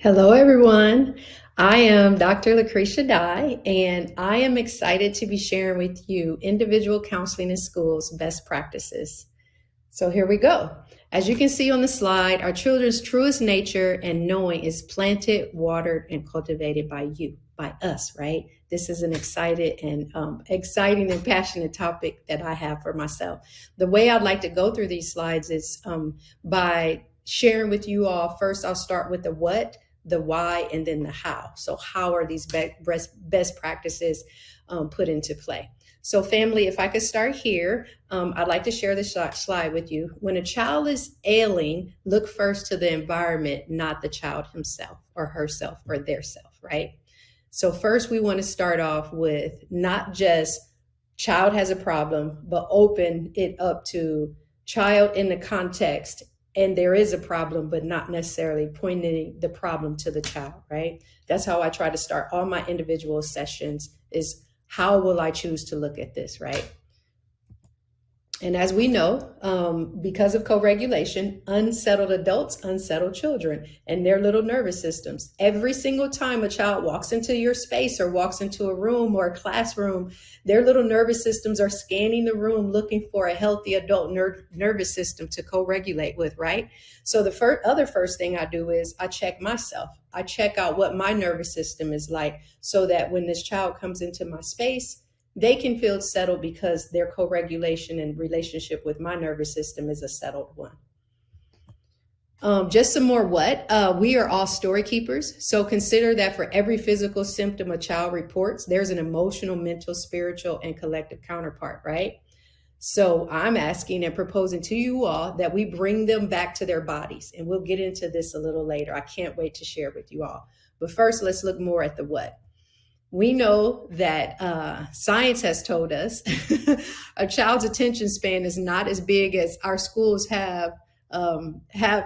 Hello, everyone. I am Dr. Lucretia Dye, and I am excited to be sharing with you individual counseling in schools best practices. So here we go. As you can see on the slide, our children's truest nature and knowing is planted, watered, and cultivated by you, by us, right? This is an exciting and passionate topic that I have for myself. The way I'd like to go through these slides is by sharing with you all. First, I'll start with the what, the why, and then the how. So how are these best practices put into play? So family, if I could start here, I'd like to share this slide with you. When a child is ailing, look first to the environment, not the child himself or herself or their self, right? So first we want to start off with not just child has a problem, but open it up to child in the context, and there is a problem, but not necessarily pointing the problem to the child, right? That's how I try to start all my individual sessions is how will I choose to look at this, right? And as we know, because of co-regulation, unsettled adults, unsettled children and their little nervous systems. Every single time a child walks into your space or walks into a room or a classroom, their little nervous systems are scanning the room looking for a healthy adult nervous system to co-regulate with, right? So the first thing I do is I check myself. I check out what my nervous system is like so that when this child comes into my space, they can feel settled because their co-regulation and relationship with my nervous system is a settled one. Just some more what? We are all story keepers. So consider that for every physical symptom a child reports, there's an emotional, mental, spiritual, and collective counterpart, right? So I'm asking and proposing to you all that we bring them back to their bodies. And we'll get into this a little later. I can't wait to share with you all. But first, let's look more at the what. We know that science has told us a child's attention span is not as big as our schools have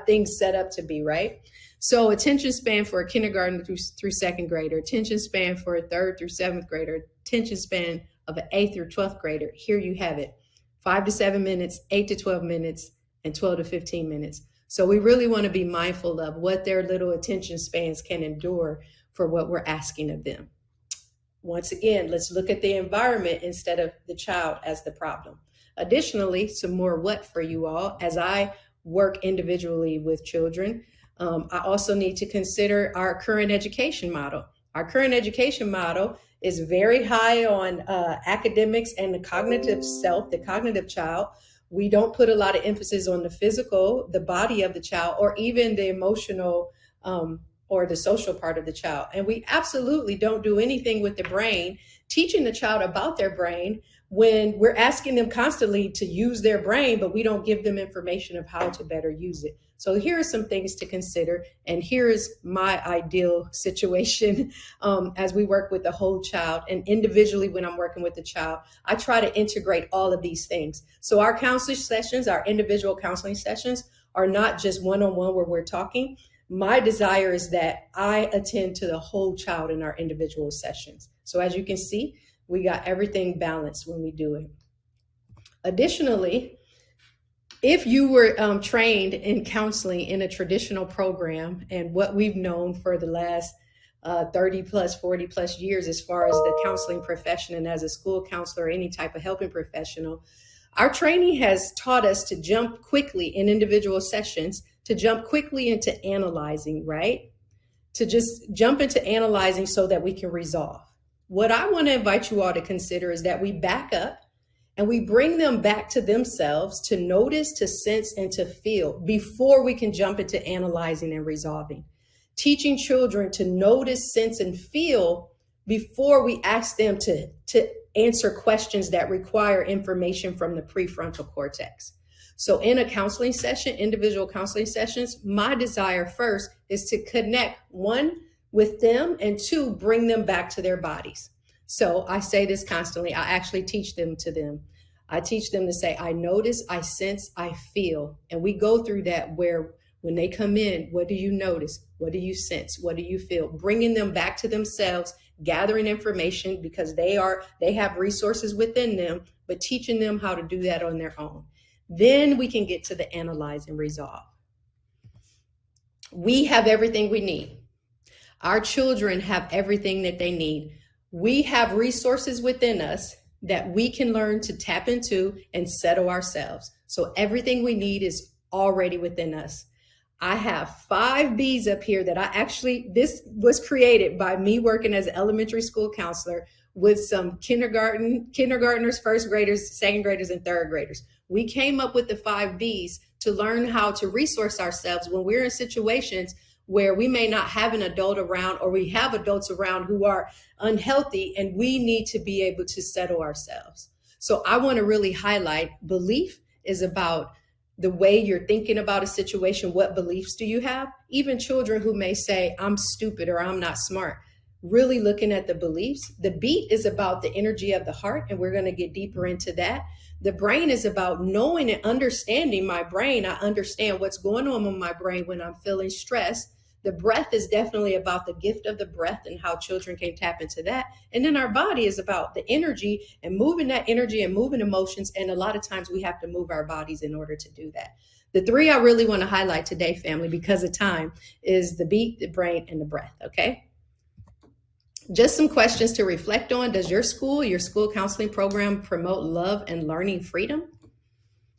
things set up to be, right? So attention span for a kindergarten through second grader, attention span for a third through seventh grader, attention span of an 8th through 12th grader. Here you have it, 5 to 7 minutes, 8 to 12 minutes, and 12 to 15 minutes. So we really want to be mindful of what their little attention spans can endure for what we're asking of them. Once again, let's look at the environment instead of the child as the problem. Additionally, some more what for you all. As I work individually with children, I also need to consider our current education model. Our current education model is very high on academics and the cognitive self, the cognitive child. We don't put a lot of emphasis on the physical, the body of the child, or even the emotional or the social part of the child. And we absolutely don't do anything with the brain, teaching the child about their brain when we're asking them constantly to use their brain, but we don't give them information of how to better use it. So here are some things to consider. And here's my ideal situation as we work with the whole child. And individually, when I'm working with the child, I try to integrate all of these things. So our counseling sessions, our individual counseling sessions are not just one-on-one where we're talking. My desire is that I attend to the whole child in our individual sessions. So as you can see, we got everything balanced when we do it. Additionally, if you were trained in counseling in a traditional program, and what we've known for the last 30 plus, 40 plus years as far as the counseling profession and as a school counselor or any type of helping professional, our training has taught us to jump quickly in individual sessions, to jump quickly into analyzing, right? To just jump into analyzing so that we can resolve. What I want to invite you all to consider is that we back up and we bring them back to themselves to notice, to sense, and to feel before we can jump into analyzing and resolving. Teaching children to notice, sense, and feel before we ask them to answer questions that require information from the prefrontal cortex. So in a counseling session, individual counseling sessions, my desire first is to connect, one, with them, and two, bring them back to their bodies. So I say this constantly. I actually teach them to them. I teach them to say, I notice, I sense, I feel. And we go through that where when they come in, what do you notice? What do you sense? What do you feel? Bringing them back to themselves, gathering information because they have resources within them, but teaching them how to do that on their own. Then we can get to the analyze and resolve. We have everything we need. Our children have everything that they need. We have resources within us that we can learn to tap into and settle ourselves. So everything we need is already within us. I have 5 B's up here that this was created by me working as an elementary school counselor with some kindergartners, first graders, second graders, and third graders. We came up with the 5 B's to learn how to resource ourselves when we're in situations where we may not have an adult around, or we have adults around who are unhealthy, and we need to be able to settle ourselves. So I want to really highlight belief is about the way you're thinking about a situation. What beliefs do you have? Even children who may say, I'm stupid or I'm not smart, really looking at the beliefs. The beat is about the energy of the heart, and we're going to get deeper into that. The brain is about knowing and understanding my brain. I understand what's going on with my brain when I'm feeling stressed. The breath is definitely about the gift of the breath and how children can tap into that. And then our body is about the energy and moving that energy and moving emotions. And a lot of times we have to move our bodies in order to do that. The 3 I really want to highlight today, family, because of time, is the beat, the brain, and the breath. Okay. Just some questions to reflect on. Does your school counseling program promote love and learning freedom?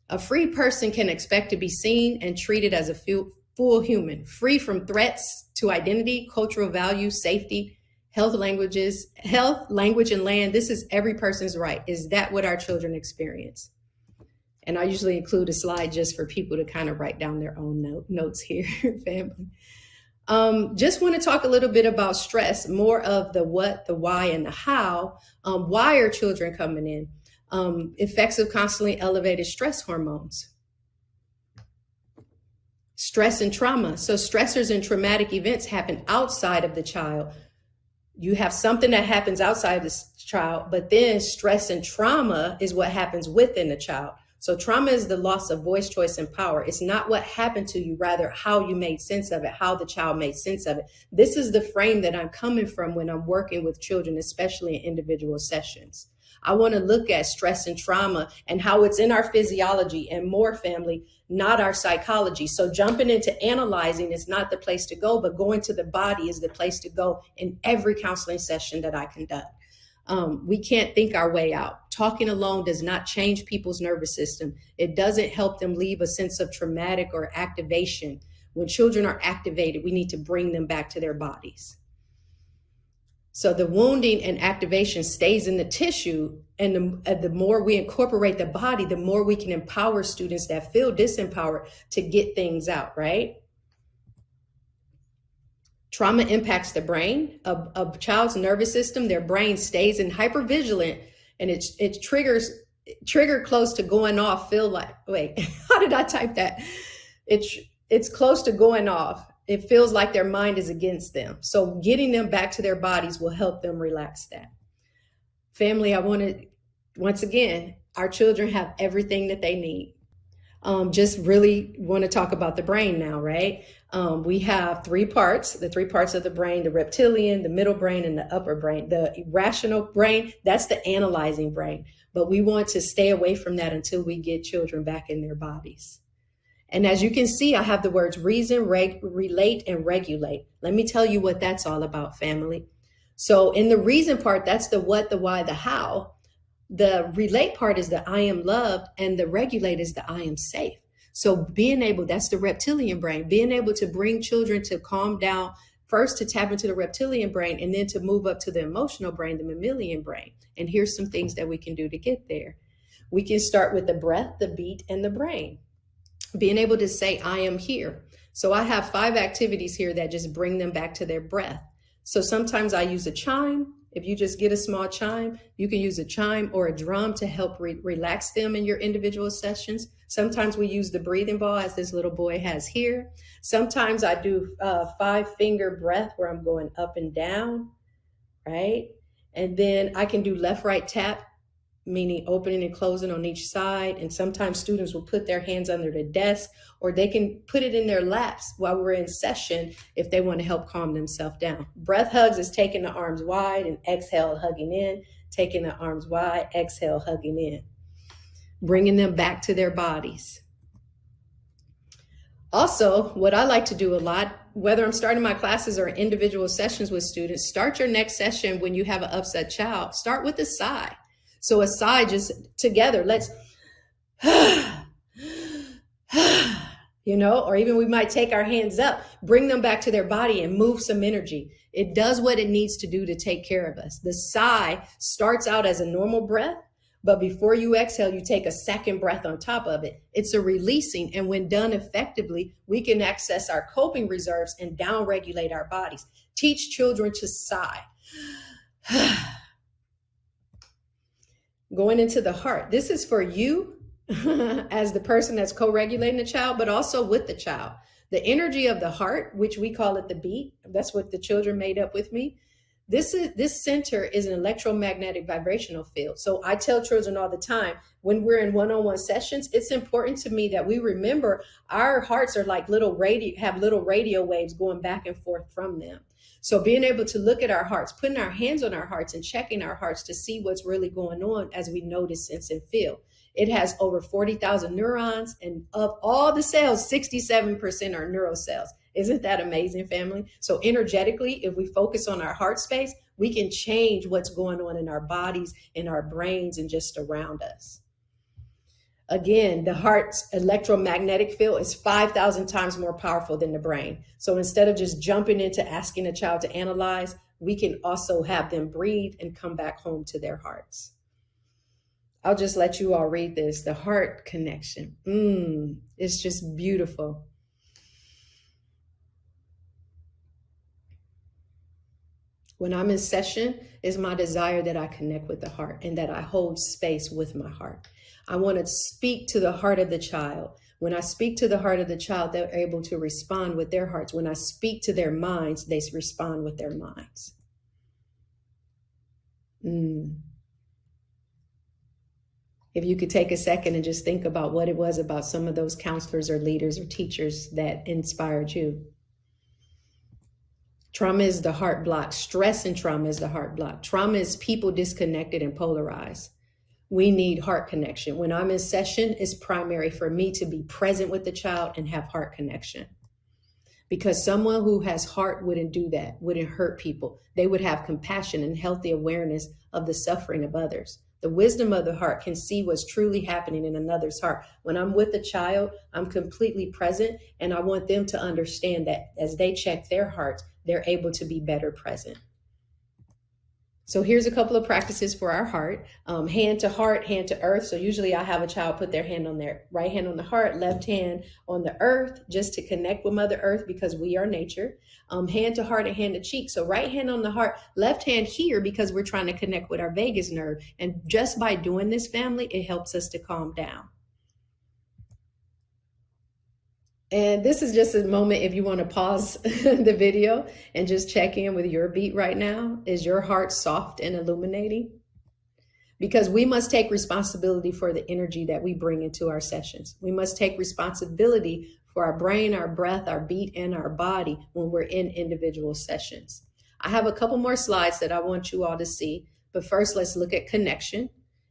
A free person can expect to be seen and treated as a full human, free from threats to identity, cultural values, safety, health, language, and land. This is every person's right. Is that what our children experience? And I usually include a slide just for people to kind of write down their own notes here, family. Just want to talk a little bit about stress, more of the what, the why, and the how. Why are children coming in? Effects of constantly elevated stress hormones. Stress and trauma. So stressors and traumatic events happen outside of the child. You have something that happens outside of the child, but then stress and trauma is what happens within the child. So trauma is the loss of voice, choice, and power. It's not what happened to you, rather how you made sense of it, how the child made sense of it. This is the frame that I'm coming from when I'm working with children, especially in individual sessions. I want to look at stress and trauma and how it's in our physiology and more, family, not our psychology. So jumping into analyzing is not the place to go, but going to the body is the place to go in every counseling session that I conduct. We can't think our way out. Talking alone does not change people's nervous system. It doesn't help them leave a sense of traumatic or activation. When children are activated, we need to bring them back to their bodies. So the wounding and activation stays in the tissue, and the more we incorporate the body, the more we can empower students that feel disempowered to get things out, right? Trauma impacts the brain. A child's nervous system, their brain stays in hypervigilant, and it trigger close to going off. Wait, how did I type that? It's close to going off. It feels like their mind is against them. So getting them back to their bodies will help them relax that. Family, once again, our children have everything that they need. Just really want to talk about the brain now, right? We have 3 parts, the 3 parts of the brain: the reptilian, the middle brain, and the upper brain. The rational brain, that's the analyzing brain. But we want to stay away from that until we get children back in their bodies. And as you can see, I have the words reason, relate, and regulate. Let me tell you what that's all about, family. So in the reason part, that's the what, the why, the how. The relate part is the I am loved, and the regulate is the I am safe. So that's the reptilian brain, being able to bring children to calm down, first to tap into the reptilian brain, and then to move up to the emotional brain, the mammalian brain. And here's some things that we can do to get there. We can start with the breath, the beat, and the brain. Being able to say, I am here. So I have 5 activities here that just bring them back to their breath. So sometimes I use a chime. If you just get a small chime, you can use a chime or a drum to help relax them in your individual sessions. Sometimes we use the breathing ball, as this little boy has here. Sometimes I do 5-finger breath where I'm going up and down, right? And then I can do left, right tap, meaning opening and closing on each side. And sometimes students will put their hands under the desk, or they can put it in their laps while we're in session if they want to help calm themselves down. Breath hugs is taking the arms wide and exhale, hugging in, taking the arms wide, exhale, hugging in, bringing them back to their bodies. Also, what I like to do a lot, whether I'm starting my classes or individual sessions with students, start your next session when you have an upset child. Start with a sigh. So a sigh, just together, let's, or even we might take our hands up, bring them back to their body and move some energy. It does what it needs to do to take care of us. The sigh starts out as a normal breath, but before you exhale, you take a second breath on top of it. It's a releasing. And when done effectively, we can access our coping reserves and downregulate our bodies. Teach children to sigh. Going into the heart. This is for you as the person that's co-regulating the child, but also with the child. The energy of the heart, which we call it the beat, that's what the children made up with me. This center is an electromagnetic vibrational field. So I tell children all the time, when we're in one-on-one sessions, it's important to me that we remember our hearts are like little radio waves going back and forth from them. So being able to look at our hearts, putting our hands on our hearts and checking our hearts to see what's really going on as we notice, sense, and feel. It has over 40,000 neurons, and of all the cells, 67% are neural cells. Isn't that amazing, family? So energetically, if we focus on our heart space, we can change what's going on in our bodies, in our brains, and just around us. Again, the heart's electromagnetic field is 5,000 times more powerful than the brain. So instead of just jumping into asking a child to analyze, we can also have them breathe and come back home to their hearts. I'll just let you all read this. The heart connection. It's just beautiful. When I'm in session, it's my desire that I connect with the heart and that I hold space with my heart. I want to speak to the heart of the child. When I speak to the heart of the child, they're able to respond with their hearts. When I speak to their minds, they respond with their minds. If you could take a second and just think about what it was about some of those counselors or leaders or teachers that inspired you. Trauma is the heart block. Stress and trauma is the heart block. Trauma is people disconnected and polarized. We need heart connection. When I'm in session, it's primary for me to be present with the child and have heart connection. Because someone who has heart wouldn't do that, wouldn't hurt people. They would have compassion and healthy awareness of the suffering of others. The wisdom of the heart can see what's truly happening in another's heart. When I'm with a child, I'm completely present, and I want them to understand that as they check their hearts, they're able to be better present. So here's a couple of practices for our heart. Hand to heart, hand to earth. So usually I have a child put their hand on their right hand on the heart, left hand on the earth, just to connect with Mother Earth because we are nature. Hand to heart and hand to cheek. So right hand on the heart, left hand here because we're trying to connect with our vagus nerve. And just by doing this, family, it helps us to calm down. And this is just a moment if you want to pause the video and just check in with your beat right now. Is your heart soft and illuminating? Because we must take responsibility for the energy that we bring into our sessions. We must take responsibility for our brain, our breath, our beat, and our body when we're in individual sessions. I have a couple more slides that I want you all to see. But first, let's look at connection.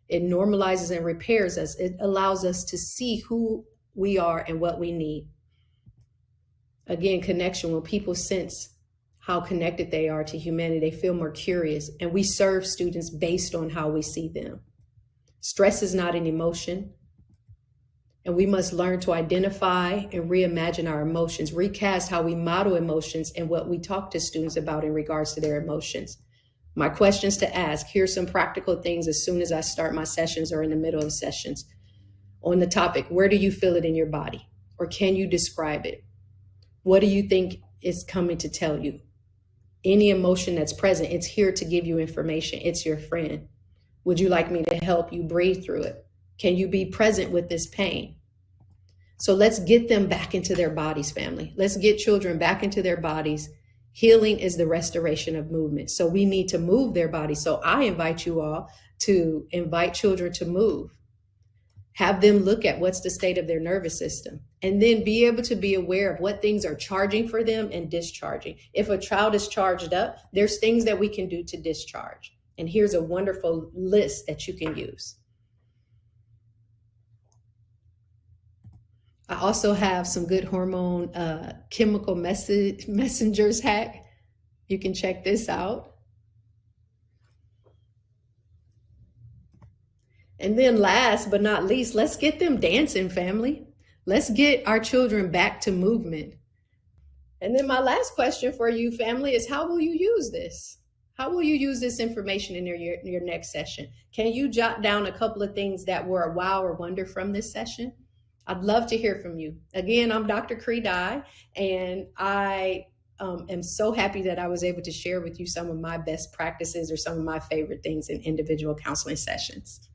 It normalizes and repairs us. It allows us to see who we are and what we need. Again, connection, when people sense how connected they are to humanity, they feel more curious, and we serve students based on how we see them. Stress is not an emotion, and we must learn to identify and reimagine our emotions, recast how we model emotions and what we talk to students about in regards to their emotions. My questions to ask, here's some practical things as soon as I start my sessions or in the middle of sessions. On the topic, where do you feel it in your body? Or can you describe it? What do you think is coming to tell you? Any emotion that's present, it's here to give you information. It's your friend. Would you like me to help you breathe through it? Can you be present with this pain? So let's get them back into their bodies, family. Let's get children back into their bodies. Healing is the restoration of movement. So we need to move their bodies. So I invite you all to invite children to move. Have them look at what's the state of their nervous system, and then be able to be aware of what things are charging for them and discharging. If a child is charged up, there's things that we can do to discharge. And here's a wonderful list that you can use. I also have some good hormone chemical messengers hack. You can check this out. And then last but not least, let's get them dancing, family. Let's get our children back to movement. And then my last question for you, family, is how will you use this? How will you use this information in your next session? Can you jot down a couple of things that were a wow or wonder from this session? I'd love to hear from you. Again, I'm Dr. Cree Dye, and I am so happy that I was able to share with you some of my best practices or some of my favorite things in individual counseling sessions.